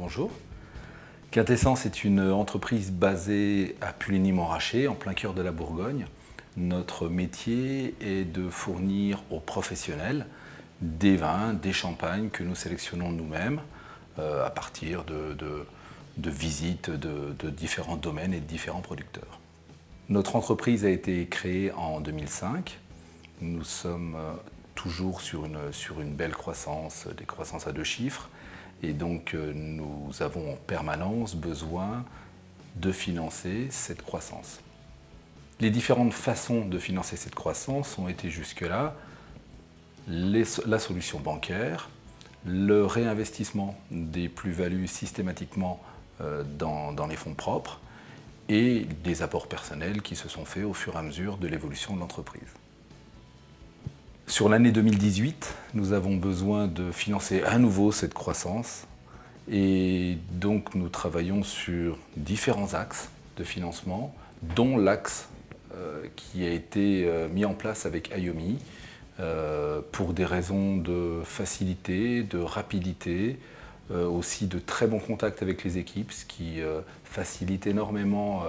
Bonjour. Quintessence est une entreprise basée à Puligny-Montrachet, en plein cœur de la Bourgogne. Notre métier est de fournir aux professionnels des vins, des champagnes que nous sélectionnons nous-mêmes à partir de visites de différents domaines et de différents producteurs. Notre entreprise a été créée en 2005. Nous sommes toujours sur une belle croissance, des croissances à 2 chiffres. Et donc nous avons en permanence besoin de financer cette croissance. Les différentes façons de financer cette croissance ont été jusque-là la solution bancaire, le réinvestissement des plus-values systématiquement dans les fonds propres et des apports personnels qui se sont faits au fur et à mesure de l'évolution de l'entreprise. Sur l'année 2018, nous avons besoin de financer à nouveau cette croissance et donc nous travaillons sur différents axes de financement, dont l'axe qui a été mis en place avec Ayomi pour des raisons de facilité, de rapidité, aussi de très bons contacts avec les équipes, ce qui facilite énormément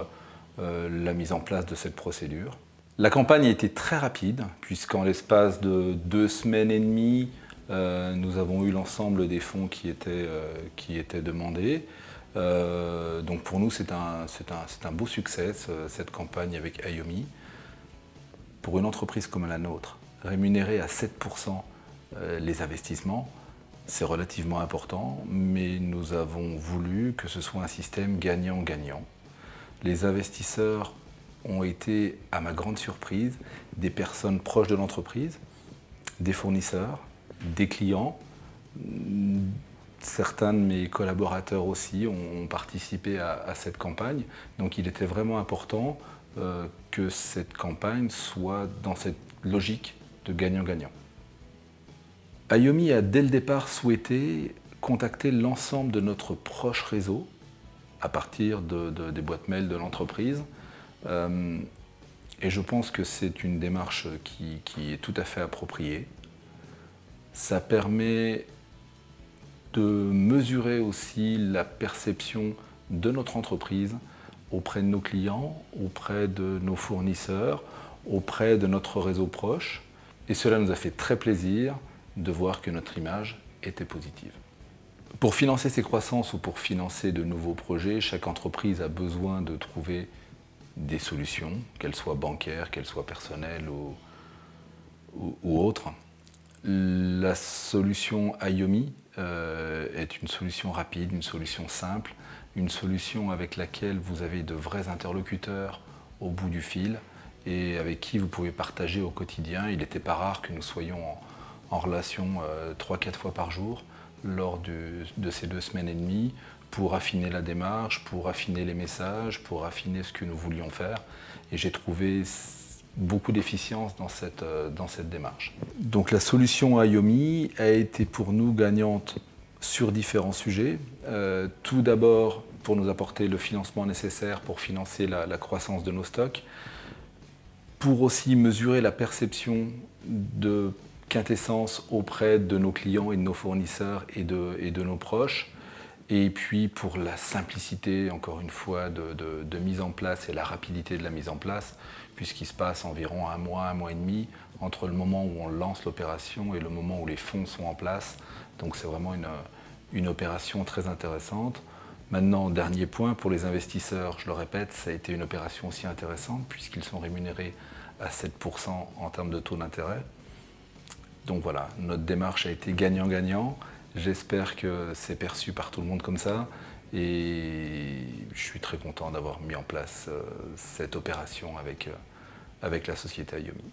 la mise en place de cette procédure. La campagne a été très rapide, puisqu'en l'espace de 2 semaines et demie, nous avons eu l'ensemble des fonds qui étaient demandés. Donc pour nous, c'est un beau succès, cette campagne avec Ayomi. Pour une entreprise comme la nôtre, rémunérer à 7% les investissements, c'est relativement important, mais nous avons voulu que ce soit un système gagnant-gagnant. Les investisseurs ont été, à ma grande surprise, des personnes proches de l'entreprise, des fournisseurs, des clients. Certains de mes collaborateurs aussi ont participé à cette campagne. Donc il était vraiment important que cette campagne soit dans cette logique de gagnant-gagnant. Ayomi a dès le départ souhaité contacter l'ensemble de notre proche réseau à partir des boîtes mail de l'entreprise. Et je pense que c'est une démarche qui est tout à fait appropriée. Ça permet de mesurer aussi la perception de notre entreprise auprès de nos clients, auprès de nos fournisseurs, auprès de notre réseau proche. Et cela nous a fait très plaisir de voir que notre image était positive. Pour financer ces croissances ou pour financer de nouveaux projets, chaque entreprise a besoin de trouver des solutions, qu'elles soient bancaires, qu'elles soient personnelles ou autres. La solution Ayomi est une solution rapide, une solution simple, une solution avec laquelle vous avez de vrais interlocuteurs au bout du fil et avec qui vous pouvez partager au quotidien. Il n'était pas rare que nous soyons en relation 3-4 fois par jour lors de ces 2 semaines et demie pour affiner la démarche, pour affiner les messages, pour affiner ce que nous voulions faire. Et j'ai trouvé beaucoup d'efficience dans cette démarche. Donc la solution Ayomi a été pour nous gagnante sur différents sujets. Tout d'abord pour nous apporter le financement nécessaire pour financer la croissance de nos stocks, pour aussi mesurer la perception de Quintessence auprès de nos clients et de nos fournisseurs et de nos proches, et puis pour la simplicité, encore une fois, de mise en place et la rapidité de la mise en place, puisqu'il se passe environ 1 mois et demi entre le moment où on lance l'opération et le moment où les fonds sont en place. Donc c'est vraiment une opération très intéressante. Maintenant, dernier point, pour les investisseurs, je le répète, ça a été une opération aussi intéressante puisqu'ils sont rémunérés à 7% en termes de taux d'intérêt. Donc voilà, notre démarche a été gagnant-gagnant. J'espère que c'est perçu par tout le monde comme ça et je suis très content d'avoir mis en place cette opération avec la société Ayomi.